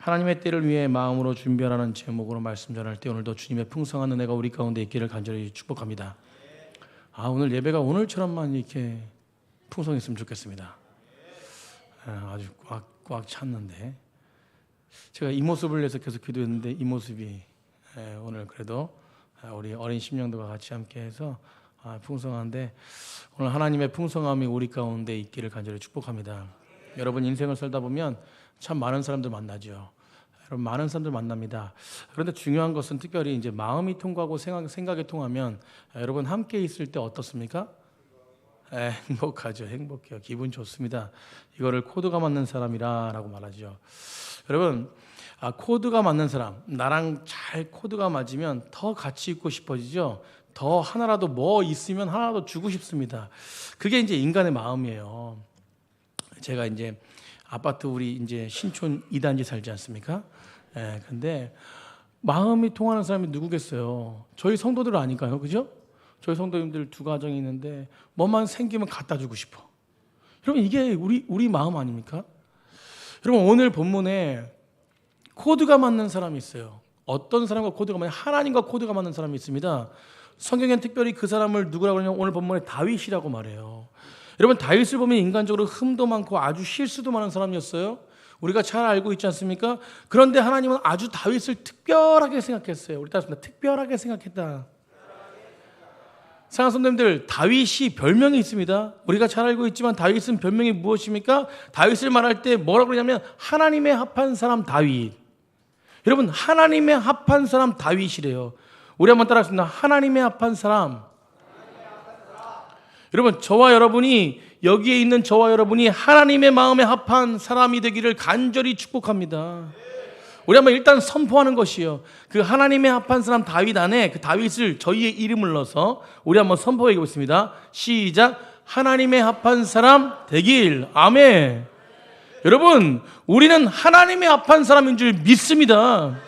하나님의 때를 위해 마음으로 준비하라는 제목으로 말씀 전할 때 오늘도 주님의 풍성한 은혜가 우리 가운데 있기를 간절히 축복합니다. 오늘 예배가 오늘처럼만 이렇게 풍성했으면 좋겠습니다. 아주 꽉 찼는데 제가 이 모습을 위해서 계속 기도했는데 이 모습이 오늘 그래도 우리 어린 심령들과 같이 함께해서 풍성한데 오늘 하나님의 풍성함이 우리 가운데 있기를 간절히 축복합니다. 여러분 인생을 살다 보면 참 많은 사람들 만나죠. 여러분 많은 사람들 만납니다. 그런데 중요한 것은 특별히 이제 마음이 통하고 생각이 통하면 여러분 함께 있을 때 어떻습니까? 행복하죠. 행복해요. 기분 좋습니다. 이거를 코드가 맞는 사람이라고 말하죠. 여러분 코드가 맞는 사람, 나랑 잘 코드가 맞으면 더 같이 있고 싶어지죠. 더 하나라도 뭐 있으면 하나라도 주고 싶습니다. 그게 이제 인간의 마음이에요. 제가 이제 아파트 우리 이제 신촌 2단지 살지 않습니까? 근데 마음이 통하는 사람이 누구겠어요? 저희 성도들 아닐까요? 그죠? 저희 성도님들 두 가정이 있는데 뭐만 생기면 갖다 주고 싶어. 여러분 이게 우리 마음 아닙니까? 여러분 오늘 본문에 코드가 맞는 사람이 있어요. 어떤 사람과 코드가 맞냐? 하나님과 코드가 맞는 사람이 있습니다. 성경엔 특별히 그 사람을 누구라고 하냐면 오늘 본문에 다윗이라고 말해요. 여러분 다윗을 보면 인간적으로 흠도 많고 아주 실수도 많은 사람이었어요. 우리가 잘 알고 있지 않습니까? 그런데 하나님은 아주 다윗을 특별하게 생각했어요. 우리 따라서 특별하게 생각했다. 사랑하는 성도님들, 다윗이 별명이 있습니다. 우리가 잘 알고 있지만 다윗은 별명이 무엇입니까? 다윗을 말할 때 뭐라고 그러냐면 하나님의 합한 사람 다윗. 여러분 하나님의 합한 사람 다윗이래요. 우리 한번 따라하겠습니다. 하나님의 합한 사람. 여러분 저와 여러분이 여기에 있는 저와 여러분이 하나님의 마음에 합한 사람이 되기를 간절히 축복합니다. 우리 한번 일단 선포하는 것이요. 그 하나님의 합한 사람 다윗 안에 그 다윗을 저희의 이름을 넣어서 우리 한번 선포해 보겠습니다. 시작. 하나님의 합한 사람 되길. 아멘. 여러분 우리는 하나님의 합한 사람인 줄 믿습니다.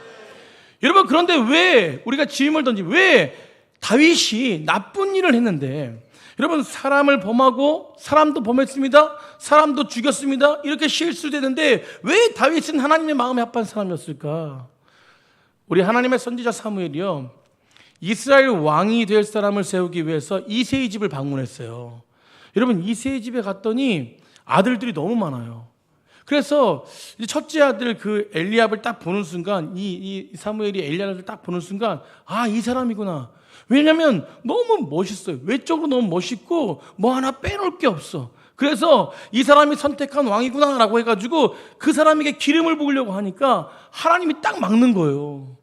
여러분 그런데 왜 우리가 질문을 왜 다윗이 나쁜 일을 했는데 여러분 사람을 범하고 사람도 범했습니다. 사람도 죽였습니다. 이렇게 실수되는데 왜 다윗은 하나님의 마음에 합한 사람이었을까? 우리 하나님의 선지자 사무엘이요. 이스라엘 왕이 될 사람을 세우기 위해서 이새의 집을 방문했어요. 여러분 이새의 집에 갔더니 아들들이 너무 많아요. 그래서 첫째 아들 그 엘리압을 딱 보는 순간 이 사무엘이 엘리압을 딱 보는 순간 이 사람이구나. 왜냐하면 너무 멋있어요. 외적으로 너무 멋있고 뭐 하나 빼놓을 게 없어. 그래서 이 사람이 선택한 왕이구나라고 해가지고 그 사람에게 기름을 부으려고 하니까 하나님이 딱 막는 거예요.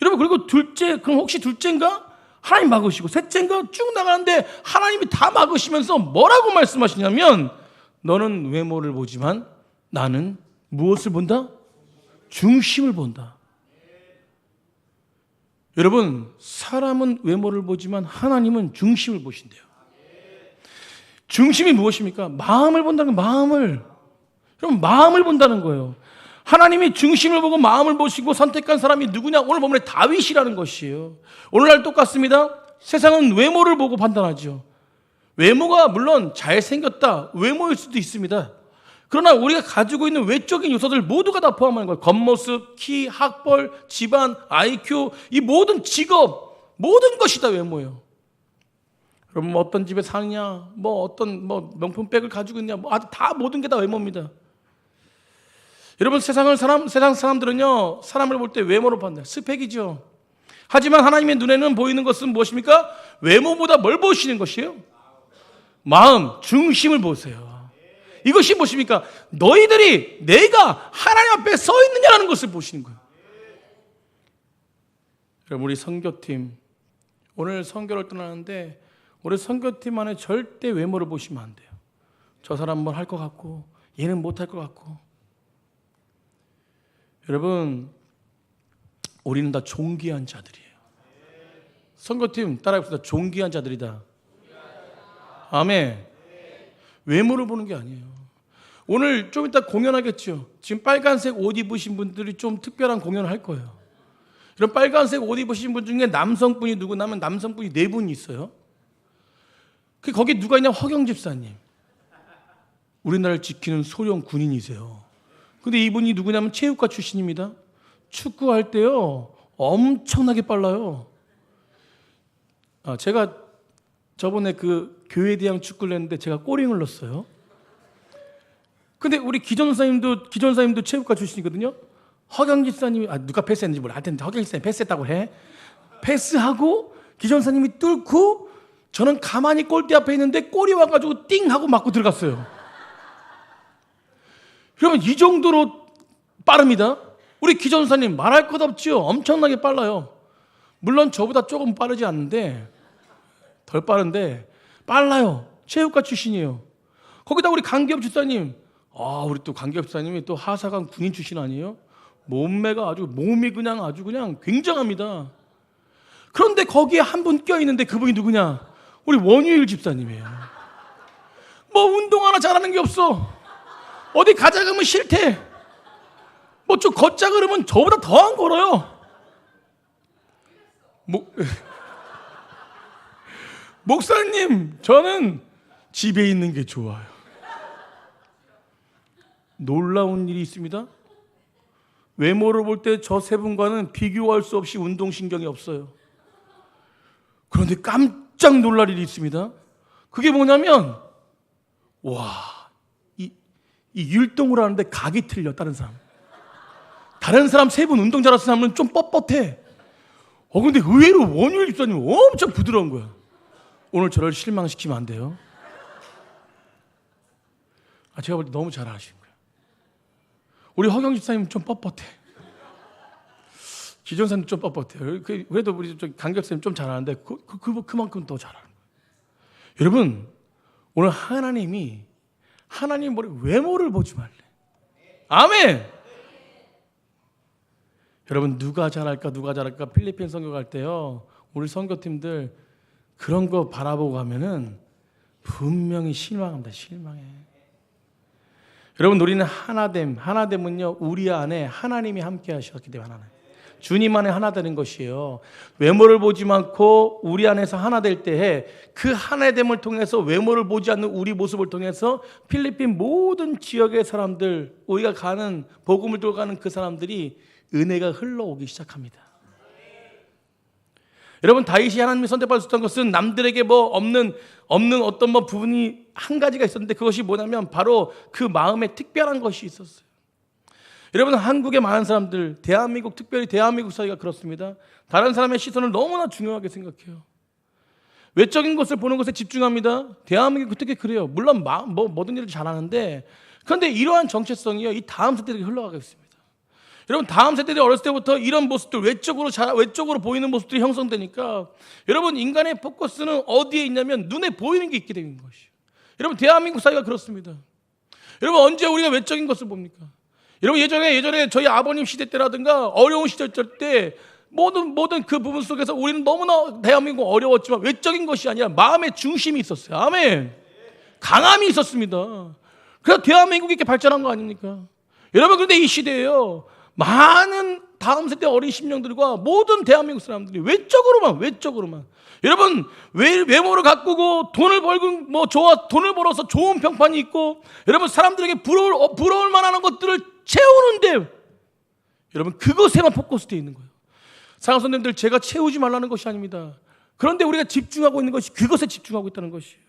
여러분 그리고 둘째, 그럼 혹시 둘째인가? 하나님 막으시고 셋째인가? 쭉 나가는데 하나님이 다 막으시면서 뭐라고 말씀하시냐면 너는 외모를 보지만 나는 무엇을 본다? 중심을 본다. 여러분 사람은 외모를 보지만 하나님은 중심을 보신대요. 중심이 무엇입니까? 마음을 본다는 거예요. 마음을. 여러분 마음을 본다는 거예요. 하나님이 중심을 보고 마음을 보시고 선택한 사람이 누구냐? 오늘 보면 다윗이라는 것이에요. 오늘날 똑같습니다. 세상은 외모를 보고 판단하죠. 외모가 물론 잘생겼다 외모일 수도 있습니다. 그러나 우리가 가지고 있는 외적인 요소들 모두가 다 포함하는 거예요. 겉모습, 키, 학벌, 집안, IQ, 이 모든 직업, 모든 것이 다 외모예요. 여러분 어떤 집에 사느냐, 어떤 명품백을 가지고 있냐, 다 모든 게 다 외모입니다. 여러분 세상 사람들은요 사람을 볼 때 외모로 판다. 스펙이죠. 하지만 하나님의 눈에는 보이는 것은 무엇입니까? 외모보다 뭘 보시는 것이에요? 마음, 중심을 보세요. 이것이 무엇입니까? 너희들이 내가 하나님 앞에 서 있느냐라는 것을 보시는 거예요. 여러분 우리 선교팀 오늘 선교를 떠나는데 우리 선교팀 안에 절대 외모를 보시면 안 돼요. 저 사람은 뭘 할 것 같고 얘는 못 할 것 같고. 여러분 우리는 다 존귀한 자들이에요. 선교팀 따라해봅시다. 존귀한 자들이다. 아멘. 외모를 보는 게 아니에요. 오늘 좀 이따 공연하겠죠. 지금 빨간색 옷 입으신 분들이 좀 특별한 공연을 할 거예요. 이런 빨간색 옷 입으신 분 중에 남성분이 누구냐면 남성분이 4분이 있어요. 거기 누가 있냐? 허경 집사님. 우리나라를 지키는 소령 군인이세요. 근데 이분이 누구냐면 체육과 출신입니다. 축구할 때요 엄청나게 빨라요. 제가 저번에 그 교회대항 축구를 했는데 제가 골잉을 넣었어요. 근데 우리 기존사님도 체육과 출신이거든요. 허경지 사님이 누가 패스했는지 몰라. 하여튼 허경지 사님이 패스했다고 해. 패스하고 기존사님이 뚫고 저는 가만히 골대 앞에 있는데 골이 와가지고 띵 하고 맞고 들어갔어요. 그러면 이 정도로 빠릅니다. 우리 기존사님 말할 것 없죠. 엄청나게 빨라요. 물론 저보다 조금 빠르지 않는데 덜 빠른데 빨라요. 체육과 출신이에요. 거기다 우리 강기업 집사님, 우리 또 강기업 집사님이 또 하사관 군인 출신 아니에요? 몸이 그냥 아주 그냥 굉장합니다. 그런데 거기에 한 분 껴있는데 그분이 누구냐? 우리 원유일 집사님이에요. 뭐 운동 하나 잘하는 게 없어. 어디 가자 그러면 싫대. 뭐 좀 걷자 그러면 저보다 더 안 걸어요. 목사님, 저는 집에 있는 게 좋아요. 놀라운 일이 있습니다. 외모를 볼 때 저 세 분과는 비교할 수 없이 운동신경이 없어요. 그런데 깜짝 놀랄 일이 있습니다. 그게 뭐냐면 이 율동을 하는데 각이 틀려. 다른 사람 세 분 운동 잘하는 사람은 좀 뻣뻣해. 근데 의외로 원유일 집사님 엄청 부드러운 거야. 오늘 저를 실망시키면 안 돼요. 제가 볼 때 너무 잘하시는 거예요. 우리 허경 집사님 좀 뻣뻣해. 기존사님 좀 뻣뻣해요. 그래도 우리 강격사님 좀 잘하는데 그만큼 더 잘하는 거예요. 여러분, 오늘 하나님 외모를 보지 말래. 아멘. 여러분, 누가 잘할까 필리핀 선교 갈 때요, 우리 선교팀들 그런 거 바라보고 가면은 분명히 실망합니다. 실망해. 여러분, 우리는 하나됨은요, 우리 안에 하나님이 함께 하셨기 때문에 주님 안에 하나 되는 것이에요. 외모를 보지 않고 우리 안에서 하나 될 때에 그 하나됨을 통해서 외모를 보지 않는 우리 모습을 통해서 필리핀 모든 지역의 사람들, 우리가 가는 복음을 들어가는 그 사람들이 은혜가 흘러오기 시작합니다. 여러분, 다윗이 하나님이 선택받았던 것은 남들에게 없는 어떤 부분이 한 가지가 있었는데, 그것이 뭐냐면 바로 그 마음에 특별한 것이 있었어요. 여러분, 한국의 많은 사람들, 특별히 대한민국 사회가 그렇습니다. 다른 사람의 시선을 너무나 중요하게 생각해요. 외적인 것을 보는 것에 집중합니다. 대한민국 특히 그래요. 물론 모든 일을 잘하는데, 그런데 이러한 정체성이요, 이 다음 세대들에게 흘러가고 있습니다. 여러분, 다음 세대들이 어렸을 때부터 이런 모습들, 외적으로 보이는 모습들이 형성되니까, 여러분, 인간의 포커스는 어디에 있냐면 눈에 보이는 게 있게 되는 것이에요. 여러분, 대한민국 사회가 그렇습니다. 여러분, 언제 우리가 외적인 것을 봅니까? 여러분, 예전에 저희 아버님 시대 때라든가 어려운 시절 때 모든 그 부분 속에서 우리는 너무나 대한민국 어려웠지만 외적인 것이 아니라 마음의 중심이 있었어요. 아멘. 강함이 있었습니다. 그래서 대한민국이 이렇게 발전한 거 아닙니까? 여러분, 그런데 이 시대에요, 많은 다음 세대 어린 심령들과 모든 대한민국 사람들이 외적으로만 여러분, 외모를 가꾸고 돈을 벌어서 좋은 평판이 있고, 여러분, 사람들에게 부러울 만한 것들을 채우는데, 여러분, 그것에만 포커스되어 있는 거예요. 사랑하는 선생님들, 제가 채우지 말라는 것이 아닙니다. 그런데 우리가 집중하고 있는 것이 그것에 집중하고 있다는 것이에요.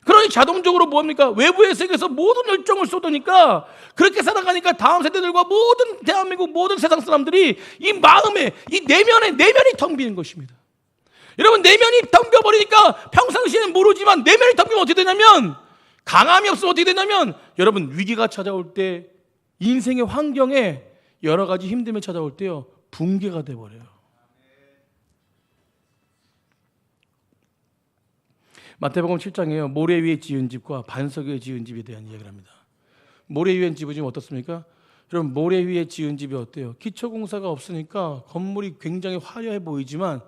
그러니 자동적으로 뭡니까? 외부의 세계에서 모든 열정을 쏟으니까, 그렇게 살아가니까 다음 세대들과 모든 대한민국 모든 세상 사람들이 이 마음에, 이 내면이 텅 비는 것입니다. 여러분, 내면이 텅 비어버리니까 평상시에는 모르지만 내면이 텅 비면 어떻게 되냐면, 강함이 없으면 어떻게 되냐면, 여러분, 위기가 찾아올 때, 인생의 환경에 여러 가지 힘듦이 찾아올 때요, 붕괴가 돼버려요. 마태복음 7장에요, 모래 위에 지은 집과 반석 위에 지은 집에 대한 이야기를 합니다. 모래 위에 지은 집은 어떻습니까? 여러분, 모래 위에 지은 집이 어때요? 기초공사가 없으니까 건물이 굉장히 화려해 보이지만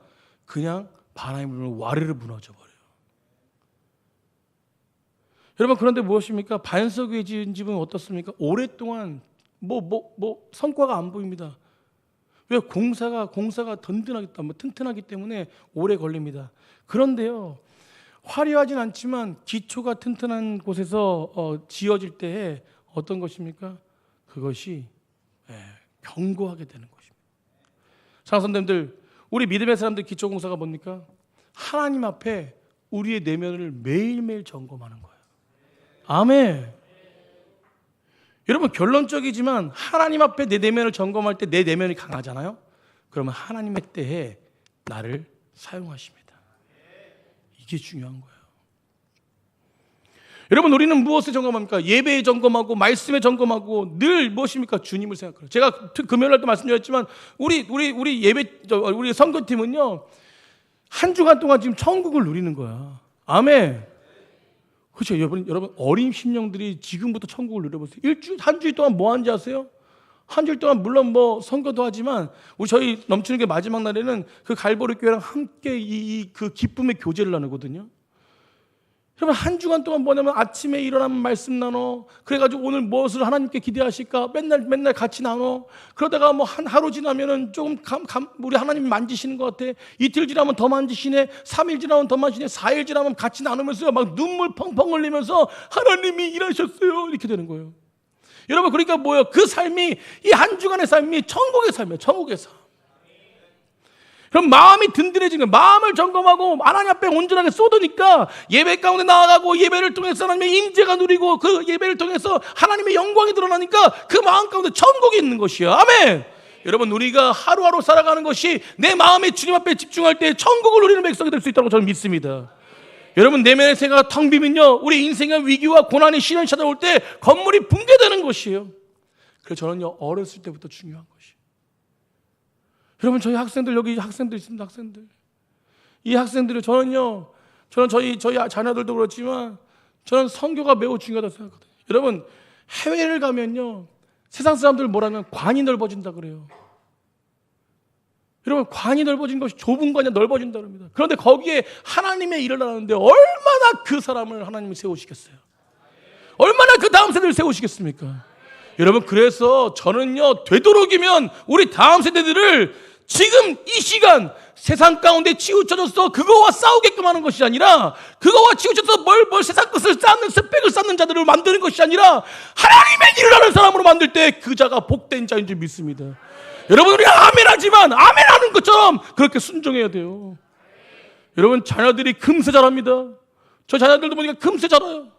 그냥 바람이 불면 와르르 무너져 버려요. 여러분, 그런데 무엇입니까? 반석 위에 지은 집은 어떻습니까? 오랫동안 성과가 안 보입니다. 왜? 공사가 튼튼하기 때문에 오래 걸립니다. 그런데요, 화려하진 않지만 기초가 튼튼한 곳에서 지어질 때에 어떤 것입니까? 그것이 견고하게 되는 것입니다. 사랑하는 선생님들, 우리 믿음의 사람들 기초공사가 뭡니까? 하나님 앞에 우리의 내면을 매일매일 점검하는 거예요. 아멘. 여러분, 결론적이지만 하나님 앞에 내 내면을 점검할 때 내 내면이 강하잖아요. 그러면 하나님의 때에 나를 사용하십니다. 이게 중요한 거예요. 여러분, 우리는 무엇을 점검합니까? 예배에 점검하고 말씀에 점검하고 늘 무엇입니까? 주님을 생각해요. 제가 금요일날 도 말씀드렸지만 우리 선교팀은요, 한 주간 동안 지금 천국을 누리는 거야. 아멘. 그렇죠. 여러분 어린 심령들이 지금부터 천국을 누려보세요. 한 주일 동안 뭐 하는지 아세요? 한 주일 동안 물론 뭐 선교도 하지만 저희 넘치는 게 마지막 날에는 그 갈보리 교회랑 함께 그 기쁨의 교제를 나누거든요. 여러분, 한 주간 동안 뭐냐면 아침에 일어나면 말씀 나눠. 그래가지고 오늘 무엇을 하나님께 기대하실까? 맨날 같이 나눠. 그러다가 뭐 하루 지나면은 조금 우리 하나님이 만지시는 것 같아. 이틀 지나면 더 만지시네. 3일 지나면 더 만지시네. 4일 지나면 같이 나누면서 막 눈물 펑펑 흘리면서 하나님이 일하셨어요. 이렇게 되는 거예요. 여러분, 그러니까 뭐예요? 그 삶이, 이 한 주간의 삶이 천국의 삶이에요. 천국의 삶. 그럼 마음이 든든해진 거예요. 마음을 점검하고 하나님 앞에 온전하게 쏟으니까 예배 가운데 나아가고 예배를 통해서 하나님의 임재가 누리고 그 예배를 통해서 하나님의 영광이 드러나니까 그 마음 가운데 천국이 있는 것이에요. 아멘. 여러분, 우리가 하루하루 살아가는 것이 내 마음에 주님 앞에 집중할 때 천국을 누리는 백성이 될 수 있다고 저는 믿습니다. 여러분, 내면의 생각가 텅 비면요, 우리 인생의 위기와 고난이 시련이 찾아올 때 건물이 붕괴되는 것이에요. 그래서 저는요, 어렸을 때부터 중요한 것이에요. 여러분, 저희 학생들, 여기 학생들 있습니다. 학생들, 이 학생들을 저는 저희 자녀들도 그렇지만 저는 선교가 매우 중요하다고 생각하거든요. 여러분, 해외를 가면요, 세상 사람들 뭐라면 관이 넓어진다 그래요. 여러분, 관이 넓어진 것이 좁은 관이 넓어진다 그럽니다. 그런데 거기에 하나님의 일을 하는데 얼마나 그 사람을 하나님이 세우시겠어요? 얼마나 그 다음 세대를 세우시겠습니까? 여러분, 그래서 저는요, 되도록이면 우리 다음 세대들을 지금 이 시간 세상 가운데 치우쳐져서 그거와 싸우게끔 하는 것이 아니라, 그거와 치우쳐서 뭘 세상 것을 쌓는 스펙을 쌓는 자들을 만드는 것이 아니라 하나님의 일을 하는 사람으로 만들 때 그 자가 복된 자인 줄 믿습니다. 여러분, 우리가 아멘하지만 아멘하는 것처럼 그렇게 순종해야 돼요. 여러분, 자녀들이 금세 자랍니다. 저 자녀들도 보니까 금세 자라요.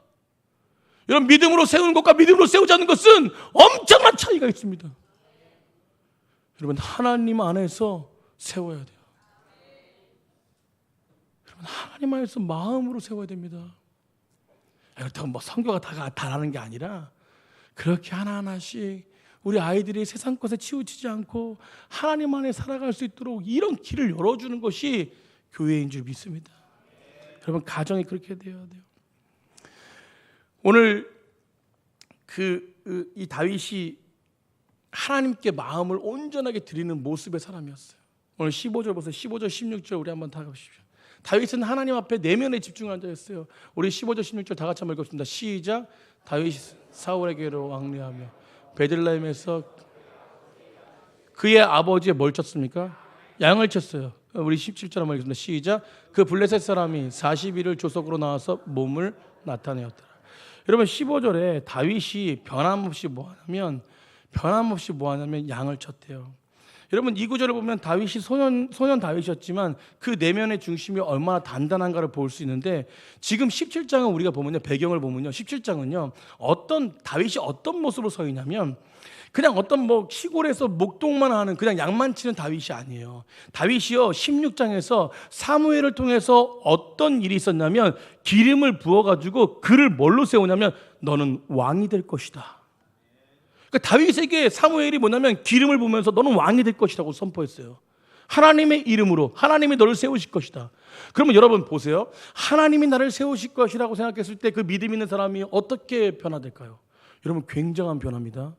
여러분, 믿음으로 세우는 것과 믿음으로 세우지 않는 것은 엄청난 차이가 있습니다. 여러분, 하나님 안에서 세워야 돼요. 여러분, 하나님 안에서 마음으로 세워야 됩니다. 그렇다고 뭐 선교가 다 다라는 게 아니라 그렇게 하나하나씩 우리 아이들이 세상 것에 치우치지 않고 하나님 안에 살아갈 수 있도록 이런 길을 열어주는 것이 교회인 줄 믿습니다. 여러분, 가정이 그렇게 되어야 돼요. 오늘 이 다윗이 하나님께 마음을 온전하게 드리는 모습의 사람이었어요. 오늘 15절 보세요. 15절 16절 우리 한번 다 가보십시오. 다윗은 하나님 앞에 내면에 집중한 자였어요. 우리 15절 16절 다 같이 한번 읽겠습니다. 시작. 다윗이 사울에게로 왕래하며 베들레헴에서 그의 아버지의 뭘 쳤습니까? 양을 쳤어요. 우리 17절 한번 읽겠습니다. 시작. 그 블레셋 사람이 40일을 조석으로 나와서 몸을 나타내었더라. 여러분, 15절에 다윗이 변함없이 뭐 하냐면 양을 쳤대요. 여러분, 이 구절을 보면 다윗이 소년 다윗이었지만 그 내면의 중심이 얼마나 단단한가를 볼 수 있는데, 지금 17장은 우리가 보면요, 배경을 보면요, 17장은요 다윗이 어떤 모습으로 서 있냐면 그냥 어떤 시골에서 목동만 하는 그냥 양만 치는 다윗이 아니에요. 다윗이요 16장에서 사무엘을 통해서 어떤 일이 있었냐면 기름을 부어가지고 그를 뭘로 세우냐면 너는 왕이 될 것이다. 그러니까 다윗에게 사무엘이 뭐냐면 기름을 부으면서 너는 왕이 될 것이라고 선포했어요. 하나님의 이름으로 하나님이 너를 세우실 것이다. 그러면 여러분 보세요. 하나님이 나를 세우실 것이라고 생각했을 때 그 믿음 있는 사람이 어떻게 변화될까요? 여러분, 굉장한 변화입니다.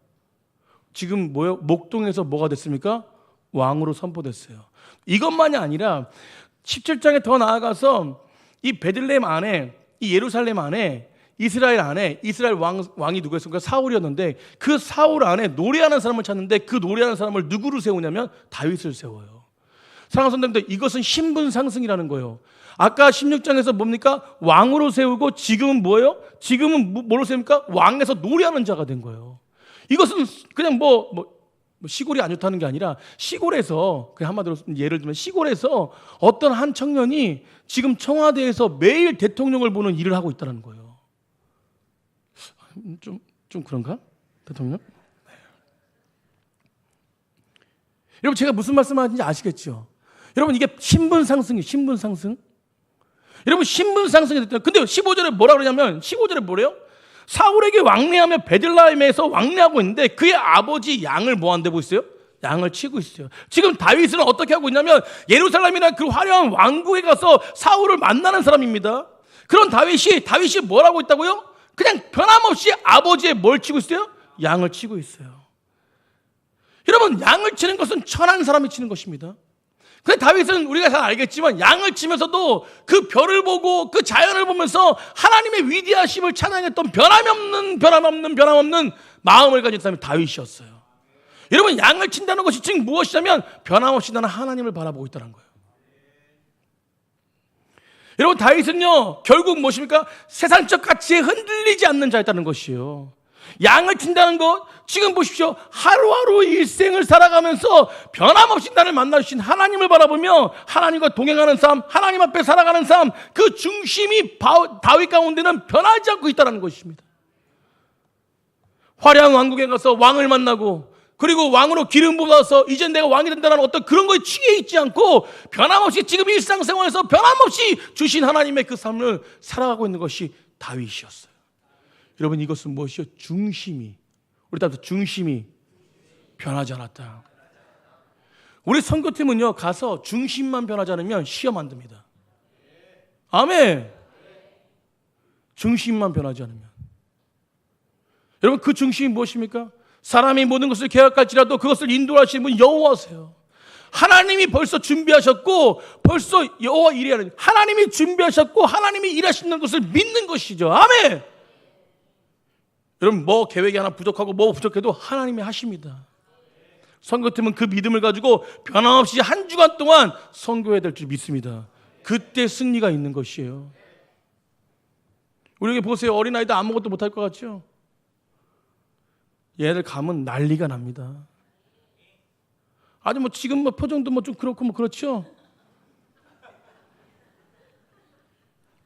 지금 목동에서 뭐가 됐습니까? 왕으로 선포됐어요. 이것만이 아니라 17장에 더 나아가서 이 베들레헴 안에, 이 예루살렘 안에, 이스라엘 안에 이스라엘 왕이 누구였습니까? 사울이었는데 그 사울 안에 노래하는 사람을 찾는데 그 노래하는 사람을 누구로 세우냐면 다윗을 세워요. 사랑하는 선생님들, 이것은 신분 상승이라는 거예요. 아까 16장에서 뭡니까? 왕으로 세우고 지금은 뭐예요? 지금은 뭐로 세웁니까? 왕에서 노래하는 자가 된 거예요. 이것은 그냥 뭐 시골이 안 좋다는 게 아니라 시골에서, 그냥 한마디로 예를 들면 시골에서 어떤 한 청년이 지금 청와대에서 매일 대통령을 보는 일을 하고 있다는 거예요. 좀 그런가? 대통령? 네. 여러분, 제가 무슨 말씀하는지 아시겠죠? 여러분, 이게 신분 상승이에요. 신분 상승. 여러분, 신분 상승이 됐다. 근데 15절에 뭐라 그러냐면, 15절에 뭐래요? 사울에게 왕래하며 베들레헴에서 왕래하고 있는데 그의 아버지 양을 뭐 한다고 있어요? 양을 치고 있어요. 지금 다윗은 어떻게 하고 있냐면 예루살렘이나 그 화려한 왕국에 가서 사울을 만나는 사람입니다. 그런 다윗이 뭘 하고 있다고요? 그냥 변함없이 아버지의 뭘 치고 있어요? 양을 치고 있어요. 여러분, 양을 치는 것은 천한 사람이 치는 것입니다. 근데 다윗은 우리가 잘 알겠지만 양을 치면서도 그 별을 보고 그 자연을 보면서 하나님의 위대하심을 찬양했던 변함없는 마음을 가진 사람이 다윗이었어요. 여러분, 양을 친다는 것이 즉 무엇이냐면 변함없이 나는 하나님을 바라보고 있다는 거예요. 여러분, 다윗은요 결국 무엇입니까? 세상적 가치에 흔들리지 않는 자였다는 것이에요. 양을 친다는 것, 지금 보십시오. 하루하루 일생을 살아가면서 변함없이 나를 만나주신 하나님을 바라보며 하나님과 동행하는 삶, 하나님 앞에 살아가는 삶, 그 중심이 다윗 가운데는 변하지 않고 있다는 것입니다. 화려한 왕국에 가서 왕을 만나고 그리고 왕으로 기름 부어서 이제 내가 왕이 된다는 어떤 그런 거에 취해 있지 않고 변함없이 지금 일상생활에서 변함없이 주신 하나님의 그 삶을 살아가고 있는 것이 다윗이었어요. 여러분, 이것은 무엇이요? 중심이, 우리 따라서 중심이 변하지 않았다. 우리 선교팀은요 가서 중심만 변하지 않으면 시험 안 듭니다. 아멘. 중심만 변하지 않으면. 여러분, 그 중심이 무엇입니까? 사람이 모든 것을 계약할지라도 그것을 인도하시는 분 여호와세요. 하나님이 벌써 준비하셨고 벌써 여호와 일하는, 하나님이 준비하셨고 하나님이 일하시는 것을 믿는 것이죠. 아멘. 여러분, 뭐 계획이 하나 부족하고 뭐 부족해도 하나님이 하십니다. 선교팀은 그 믿음을 가지고 변함없이 한 주간 동안 선교해야 될 줄 믿습니다. 그때 승리가 있는 것이에요. 우리에게 보세요. 어린아이들 아무것도 못할 것 같죠? 얘들 가면 난리가 납니다. 아주 뭐 지금 뭐 표정도 뭐 좀 그렇고 뭐 그렇죠?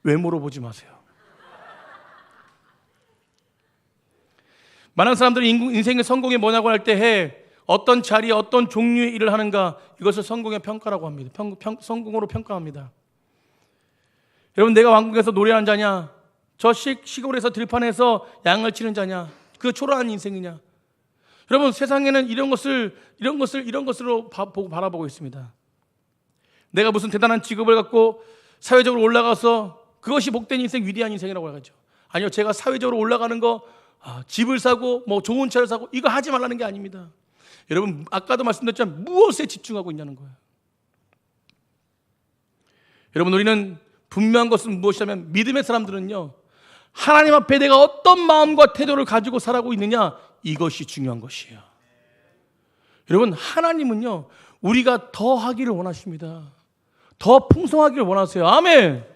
외모로 보지 마세요. 많은 사람들이 인생의 성공이 뭐냐고 할 때 어떤 자리에 어떤 종류의 일을 하는가, 이것을 성공의 평가라고 합니다. 성공으로 평가합니다. 여러분, 내가 왕국에서 노래하는 자냐, 저 시골에서 들판에서 양을 치는 자냐, 그 초라한 인생이냐. 여러분, 세상에는 이런 것으로 바라보고 있습니다. 내가 무슨 대단한 직업을 갖고 사회적으로 올라가서 그것이 복된 인생, 위대한 인생이라고 하죠. 아니요, 제가 사회적으로 올라가는 거, 집을 사고 뭐 좋은 차를 사고 이거 하지 말라는 게 아닙니다. 여러분, 아까도 말씀드렸지만 무엇에 집중하고 있냐는 거예요. 여러분, 우리는 분명한 것은 무엇이냐면 믿음의 사람들은요 하나님 앞에 내가 어떤 마음과 태도를 가지고 살아가고 있느냐, 이것이 중요한 것이에요. 여러분, 하나님은요 우리가 더 하기를 원하십니다. 더 풍성하기를 원하세요. 아멘.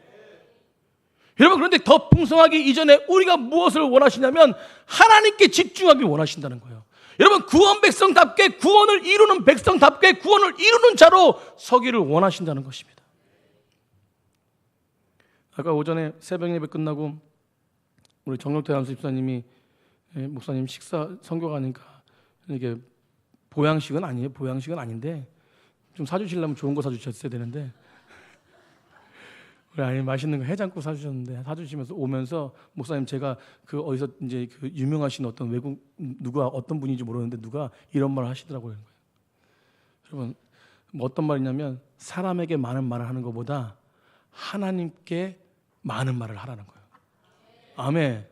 여러분, 그런데 더 풍성하기 이전에 우리가 무엇을 원하시냐면 하나님께 집중하기 원하신다는 거예요. 여러분, 구원 백성답게 구원을 이루는 백성답게 구원을 이루는 자로 서기를 원하신다는 것입니다. 아까 오전에 새벽 예배 끝나고 우리 정용태 안수 집사님이 목사님 식사 선교 가니까 이게 보양식은 아니에요. 보양식은 아닌데 좀 사주시려면 좋은 거 사주셨어야 되는데 우리 아니 맛있는 거 해장국 사주셨는데 사주시면서 오면서 목사님 제가 그 어디서 이제 그 유명하신 어떤 외국 누가 어떤 분인지 모르는데 누가 이런 말을 하시더라고요. 여러분, 뭐 어떤 말이냐면 사람에게 많은 말을 하는 것보다 하나님께 많은 말을 하라는 거예요. 아멘.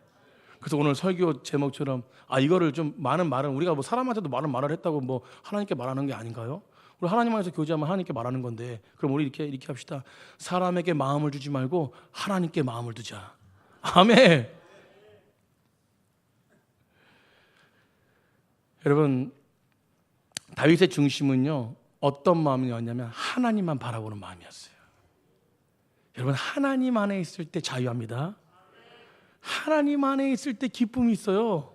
그래서 오늘 설교 제목처럼 이거를 좀 많은 말은 우리가 뭐 사람한테도 많은 말을 했다고 뭐 하나님께 말하는 게 아닌가요? 우리 하나님 안에서 교제하면 하나님께 말하는 건데 그럼 우리 이렇게 합시다. 사람에게 마음을 주지 말고 하나님께 마음을 두자. 아멘. 여러분, 다윗의 중심은요 어떤 마음이었냐면 하나님만 바라보는 마음이었어요. 여러분, 하나님 안에 있을 때 자유합니다. 하나님 안에 있을 때 기쁨이 있어요.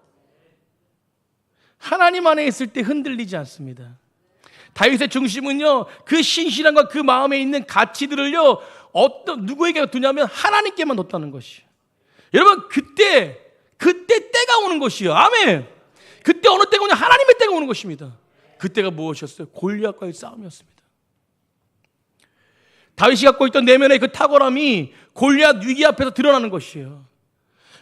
하나님 안에 있을 때 흔들리지 않습니다. 다윗의 중심은요, 그 신실함과 그 마음에 있는 가치들을요, 누구에게 두냐면 하나님께만 뒀다는 것이에요. 여러분, 그때 때가 오는 것이요. 아멘. 그때 어느 때가 오냐? 하나님의 때가 오는 것입니다. 그때가 무엇이었어요? 골리앗과의 싸움이었습니다. 다윗이 갖고 있던 내면의 그 탁월함이 골리앗 위기 앞에서 드러나는 것이에요.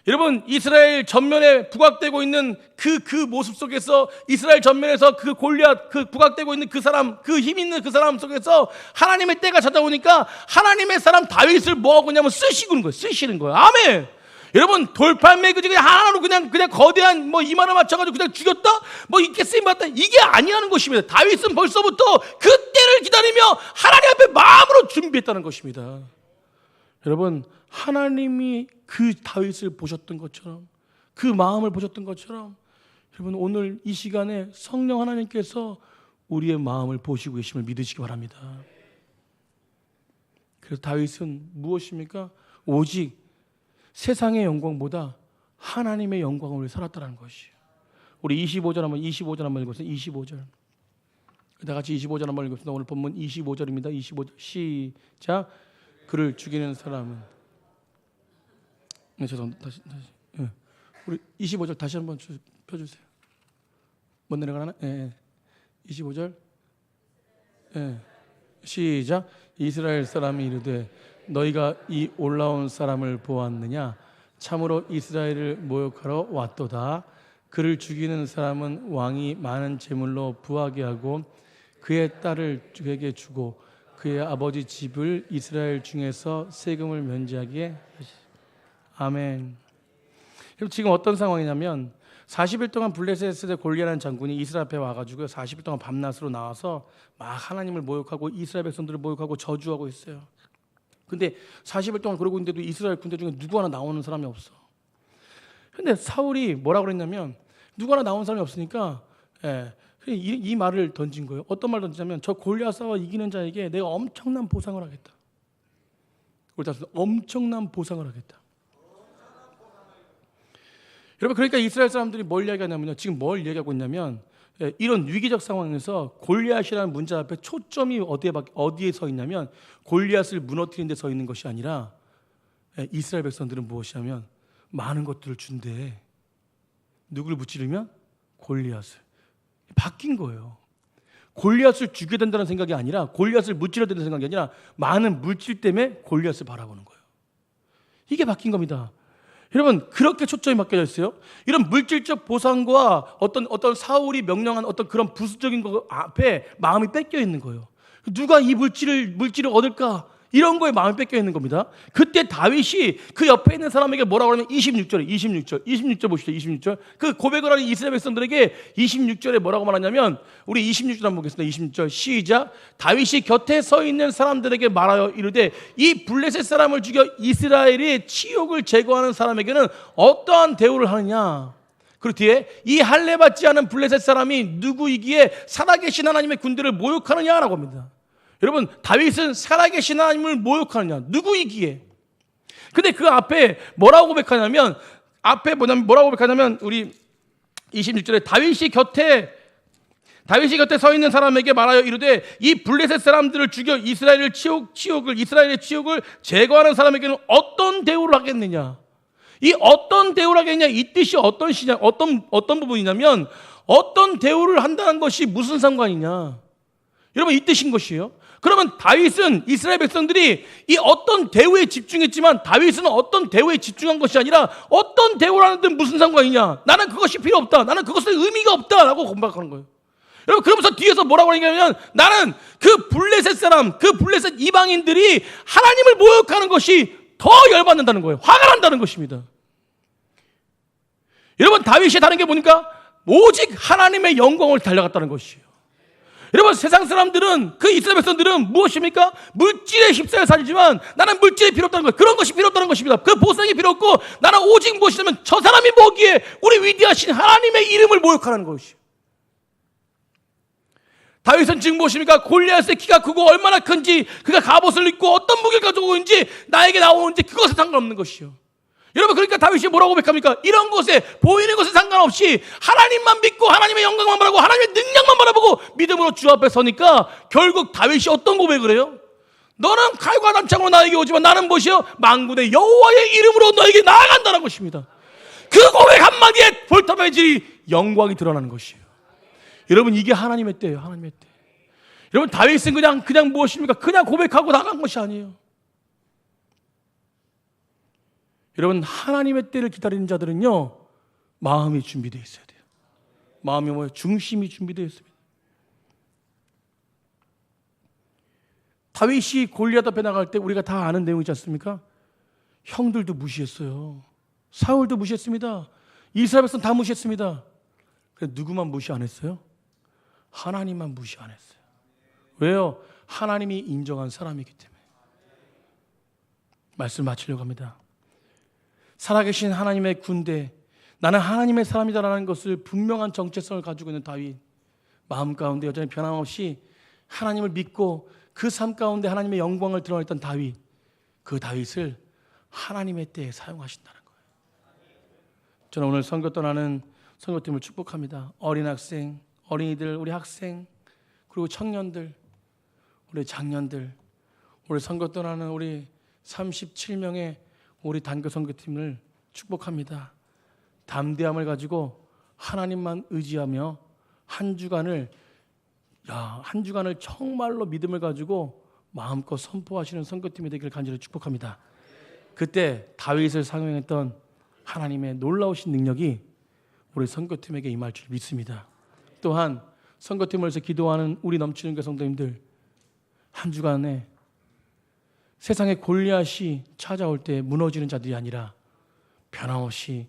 여러분, 이스라엘 전면에 부각되고 있는 그 모습 속에서, 이스라엘 전면에서 그 골리앗, 그 부각되고 있는 그 사람, 그 힘 있는 그 사람 속에서 하나님의 때가 찾아오니까 하나님의 사람 다윗을 뭐하고 있냐면 쓰시는 거예요. 아멘. 여러분, 돌팔매 그냥 하나로 그냥 거대한 이마를 맞춰가지고 그냥 죽였다? 이렇게 쓰임받다? 이게 아니라는 것입니다. 다윗은 벌써부터 그 때를 기다리며 하나님 앞에 마음으로 준비했다는 것입니다. 여러분, 하나님이 그 다윗을 보셨던 것처럼, 그 마음을 보셨던 것처럼, 여러분, 오늘 이 시간에 성령 하나님께서 우리의 마음을 보시고 계심을 믿으시기 바랍니다. 그래서 다윗은 무엇입니까? 오직 세상의 영광보다 하나님의 영광을 살았다는 것이에요. 우리 25절 한번 읽어보세요. 25절. 다 같이 25절 한번 읽읍시다. 오늘 본문 25절입니다. 25절 시작. 그를 죽이는 사람은, 죄송합니다. 다시. 우리 25절 다시 한번 펴주세요. 못 내려가나? 25절. 시작. 이스라엘 사람이 이르되 너희가 이 올라온 사람을 보았느냐? 참으로 이스라엘을 모욕하러 왔도다. 그를 죽이는 사람은 왕이 많은 재물로 부하게 하고 그의 딸을 그에게 주고 그의 아버지 집을 이스라엘 중에서 세금을 면제하게 하시라. 아멘. 그럼 지금 어떤 상황이냐면 40일 동안 블레셋의 골리앗이라는 장군이 이스라엘 앞에 와가지고 40일 동안 밤낮으로 나와서 막 하나님을 모욕하고 이스라엘 백성들을 모욕하고 저주하고 있어요. 근데 40일 동안 그러고 있는데도 이스라엘 군대 중에 누구 하나 나오는 사람이 없어. 근데 사울이 뭐라고 그랬냐면 누구 하나 나온 사람이 없으니까 이 말을 던진 거예요. 어떤 말을 던지냐면 저 골리앗 싸워 이기는 자에게 내가 엄청난 보상을 하겠다. 우리 다시 엄청난 보상을 하겠다. 여러분, 그러니까 이스라엘 사람들이 뭘 이야기하냐면요, 지금 뭘 이야기하고 있냐면 이런 위기적 상황에서 골리앗이라는 문자 앞에 초점이 어디에 서 있냐면 골리앗을 무너뜨리는 데 서 있는 것이 아니라 이스라엘 백성들은 무엇이냐면 많은 것들을 준대. 누구를 무찌르면? 골리앗을. 바뀐 거예요. 골리앗을 죽여야 된다는 생각이 아니라, 골리앗을 무찌려야 된다는 생각이 아니라 많은 물질 때문에 골리앗을 바라보는 거예요. 이게 바뀐 겁니다. 여러분, 그렇게 초점이 바뀌어져 있어요. 이런 물질적 보상과 어떤 사울이 명령한 어떤 그런 부수적인 것 앞에 마음이 뺏겨 있는 거예요. 누가 이 물질을 얻을까? 이런 거에 마음이 뺏겨 있는 겁니다. 그때 다윗이 그 옆에 있는 사람에게 뭐라고 하냐면 26절 보시죠. 26절. 그 고백을 하는 이스라엘 백성들에게 26절에 뭐라고 말하냐면, 우리 26절 한번 보겠습니다. 26절 시작. 다윗이 곁에 서 있는 사람들에게 말하여 이르되 이 블레셋 사람을 죽여 이스라엘의 치욕을 제거하는 사람에게는 어떠한 대우를 하느냐. 그리고 뒤에 이 할례 받지 않은 블레셋 사람이 누구이기에 살아계신 하나님의 군대를 모욕하느냐라고 합니다. 여러분, 다윗은 살아계신 하나님을 모욕하느냐? 누구이기에? 근데 그 앞에 뭐라고 고백하냐면, 뭐라고 고백하냐면, 우리 26절에 다윗이 곁에 서 있는 사람에게 말하여 이르되 이 블레셋 사람들을 죽여 이스라엘의 치욕을 제거하는 사람에게는 어떤 대우를 하겠느냐? 이 어떤 대우를 하겠냐? 이 뜻이 어떤 부분이냐면, 어떤 대우를 한다는 것이 무슨 상관이냐? 여러분, 이 뜻인 것이에요. 그러면 다윗은, 이스라엘 백성들이 이 어떤 대우에 집중했지만 다윗은 어떤 대우에 집중한 것이 아니라 어떤 대우를 하는데 무슨 상관이냐? 나는 그것이 필요 없다. 나는 그것은 의미가 없다라고 고백하는 거예요. 여러분, 그러면서 뒤에서 뭐라고 하냐면, 나는 그 블레셋 사람, 그 블레셋 이방인들이 하나님을 모욕하는 것이 더 열받는다는 거예요. 화가 난다는 것입니다. 여러분, 다윗이 다른 게 보니까 오직 하나님의 영광을 달려갔다는 것이에요. 여러분, 세상 사람들은, 그 이스라엘 백성들은 무엇입니까? 물질에 휩싸여 살지만 나는 물질이 필요 없다는 거예요. 그런 것이 필요 없다는 것입니다. 그 보상이 필요 없고 나는 오직 무엇이냐면 저 사람이 뭐기에 우리 위대하신 하나님의 이름을 모욕하는 것이에요. 다윗은 지금 무엇입니까? 골리앗의 키가 크고 얼마나 큰지, 그가 갑옷을 입고 어떤 무기를 가지고 있는지, 나에게 나오는지 그것에 상관없는 것이요. 여러분, 그러니까 다윗이 뭐라고 고백합니까? 이런 것에, 보이는 것에 상관없이 하나님만 믿고 하나님의 영광만 바라보고 하나님의 능력만 바라보고 믿음으로 주 앞에 서니까 결국 다윗이 어떤 고백을 해요? 너는 칼과 단창으로 나에게 오지만 나는 무엇이요? 만군의 여호와의 이름으로 너에게 나아간다는 것입니다. 그 고백 한마디에 볼터매질이 영광이 드러나는 것이에요. 여러분, 이게 하나님의 때예요. 하나님의 때. 여러분, 다윗은 그냥 무엇입니까? 그냥 고백하고 나간 것이 아니에요. 여러분, 하나님의 때를 기다리는 자들은요, 마음이 준비되어 있어야 돼요. 마음이 뭐예요? 중심이 준비되어 있습니다. 다윗이 골리앗 앞에 나갈 때 우리가 다 아는 내용이지 않습니까? 형들도 무시했어요. 사울도 무시했습니다. 이스라엘 백성 다 무시했습니다. 그런데 누구만 무시 안 했어요? 하나님만 무시 안 했어요. 왜요? 하나님이 인정한 사람이기 때문에. 말씀 마치려고 합니다. 살아계신 하나님의 군대, 나는 하나님의 사람이다라는 것을 분명한 정체성을 가지고 있는 다윗, 마음 가운데 여전히 변함없이 하나님을 믿고 그 삶 가운데 하나님의 영광을 드러냈던 다윗, 그 다윗을 하나님의 때에 사용하신다는 거예요. 저는 오늘 선교 떠나는 선교팀을 축복합니다. 어린 학생, 어린이들, 우리 학생, 그리고 청년들, 우리 장년들, 우리 선교 떠나는 우리 37명의 우리 단교 선교팀을 축복합니다. 담대함을 가지고 하나님만 의지하며 한 주간을 정말로 믿음을 가지고 마음껏 선포하시는 선교팀이 되기를 간절히 축복합니다. 그때 다윗을 사용했던 하나님의 놀라우신 능력이 우리 선교팀에게 임할 줄 믿습니다. 또한 선교팀을 위해서 기도하는 우리 넘치는 교회 성도님들, 한 주간에 세상의 골리앗이 찾아올 때 무너지는 자들이 아니라 변함없이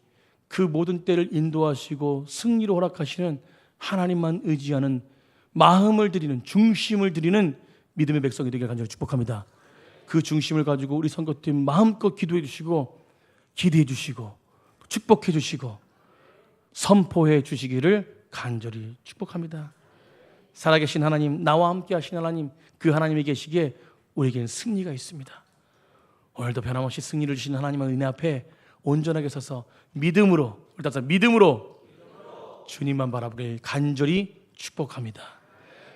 그 모든 때를 인도하시고 승리로 허락하시는 하나님만 의지하는 마음을 드리는, 중심을 드리는 믿음의 백성이 되기를 간절히 축복합니다. 그 중심을 가지고 우리 선교팀 마음껏 기도해 주시고 기대해 주시고 축복해 주시고 선포해 주시기를 간절히 축복합니다. 살아계신 하나님, 나와 함께 하신 하나님, 그 하나님이 계시기에 우리에게는 승리가 있습니다. 오늘도 변함없이 승리를 주시는 하나님의 은혜 앞에 온전하게 서서 믿음으로 주님만 바라보길 간절히 축복합니다.